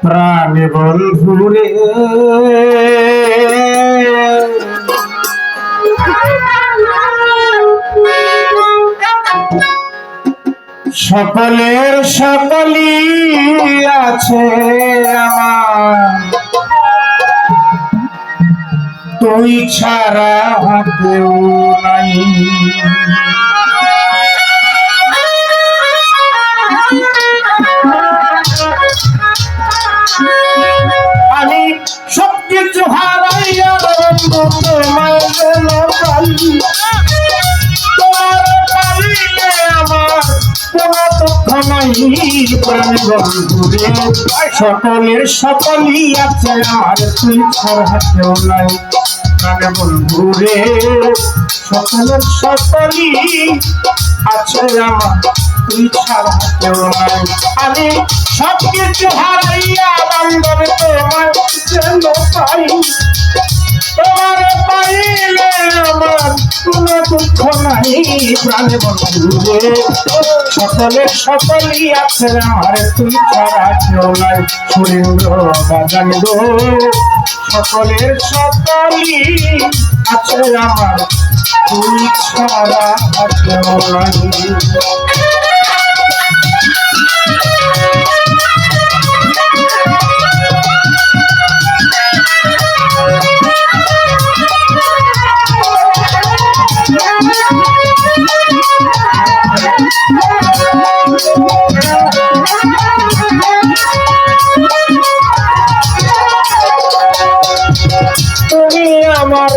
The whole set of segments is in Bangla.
প্রাণে বন্ধুরে সকলের সকলই আছে আমার, তুই ছাড়া কেউ নাই। আমি সবকিছু হারাইয়া তোমায় যেন পাই, তোমার পাইলে আমার কোনো দুঃখ নাই। প্রাণ বন্ধুরে সকলের সকলই আছে আমার, তুই ছাড়া কেউ নাই। প্রাণ বন্ধুরে সকলের সকলই আছে আমার, তুই ছাড়া কেউ নাই। আমি সবকিছু হারাইয়া বান্ধব তোমার যেন পাই, তোমার পাইলে আমার কোনো দুঃখ নাই। প্রাণ বন্ধুরে সকলের সকলই আছে আমার, তুই ছাড়া কেউ নাই। সুরেন্দ্র বাজান গো সকলের সকলই আছে আমার, তুই ছাড়া কেউ নাই। তুমি আমার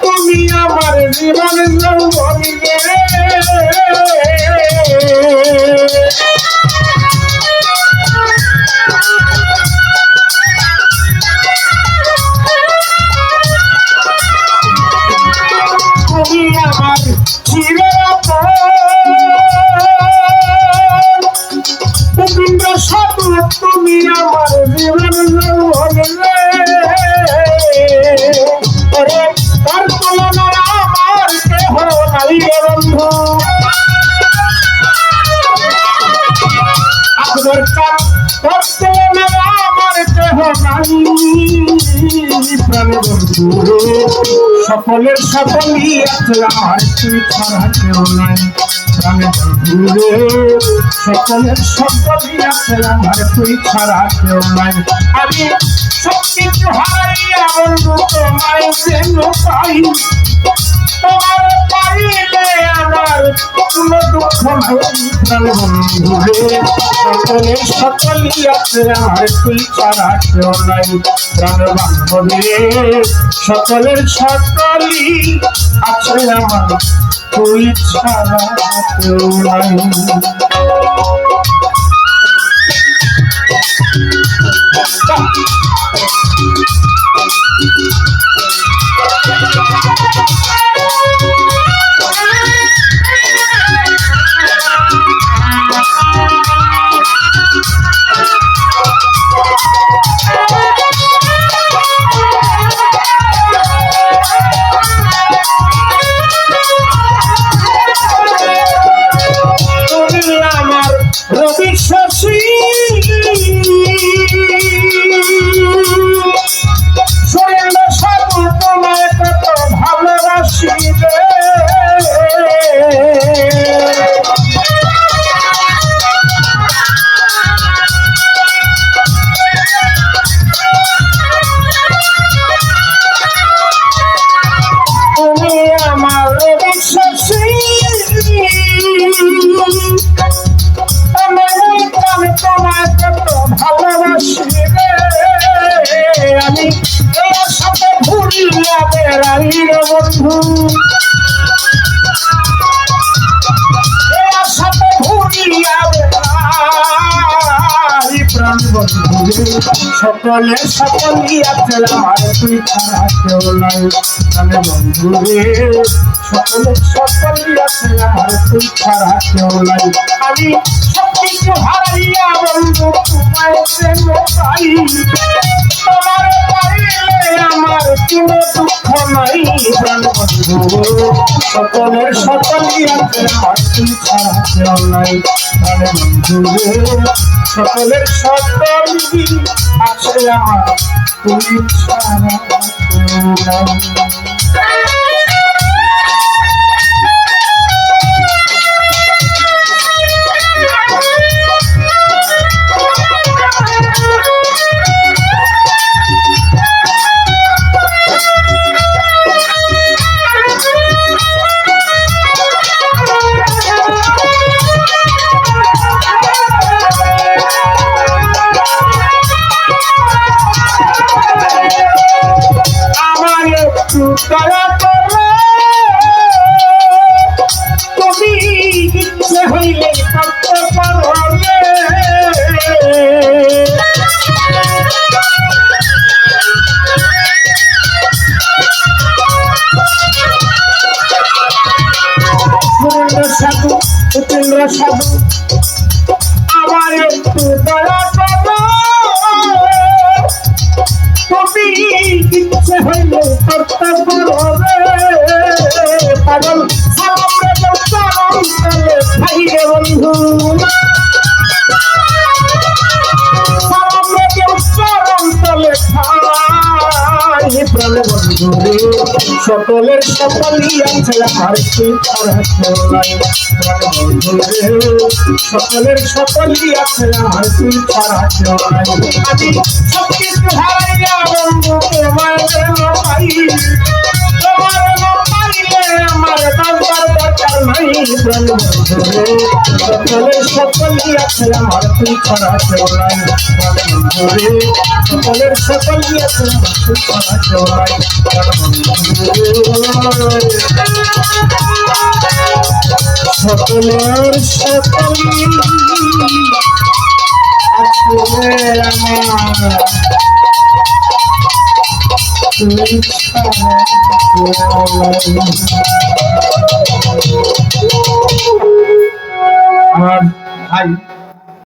তুমি আমার জীবন যৌবনে, তুমি আমার তুমি আমার জীবন যৌবনে, তার তুলনা আমার কেহ নাই রে বন্ধু। আপনার তার তুলনা আমার কেহ নাই। প্রাণ বন্ধুরে সকলের সকলই আছে আমার, তুই ছাড়া কেউ নাই। প্রাণ বন্ধুরে সকলের সকলই আছে আমার, তুই ছাড়া কেউ নাই। আমি সবকিছু হারাইয়া বন্ধু তোমায় যেন পাই, তোমার পাইলে আমার কোনো দুঃখ নাই। প্রাণ বন্ধুরে সকলের সকলই আছে আমার, তুই ছাড়া কেউ নাই। প্রাণ বান্ধবীরে সকলের সকলই আছে আমার, তুই ছাড়া কেউ নাই। আমি তোর সাথে ঘুরিয়া বেড়াই রে বন্ধু, তোর সাথে ঘুরিয়া বেড়াই প্রাণ বন্ধু। সকলে সকলই আছে আমার তুই ছাড়া কেউ নাই জানে বন্ধু রে সকলে সকলই আছে আমার তুই ছাড়া কেউ নাই আমি সব কিছু হারাইয়া বন্ধু তোমায় প্রেম পাই তোমার পাইলে আমার কোনো দুঃখ নাই জানে বন্ধু সকলের সকলই আছে আমার তুই ছাড়া কেউ নাই জানে বন্ধু রে সকলের সকলই আছে আমার তুই ছাড়া কেউ নাই দয়া করে তুমি ইচ্ছে হইলে করতে পারো সুরেন্দ্র সাধু উপেন্দ্র সাধু আমার একটু দয়া করো তুমি ইচ্ছে হইলে করতে পারো পাগল সালাম রে চরণ তলে ভাই রে বন্ধু সালাম রে চরণ তলে ভাই প্রাণে বন্ধু রে সকলের সকলই আছে আমার তুই ছাড়া কেউ নাই প্রাণে বন্ধু রে সকলের সকলই আছে আমার তুই ছাড়া কেউ নাই আমি সব কিছু হারাইয়া বন্ধু তোমার পাই তোমার পাইলে আমার দরকার দরকার নাই প্রাণে বন্ধু রে সকলের সকলই আছে আমার তুই ছাড়া কেউ নাই প্রাণে বন্ধু রে সকলের সকলই আছে আমার তুই ছাড়া কেউ নাই সকলের সকলই আছে আমার তুই ছাড়া আমার ভাই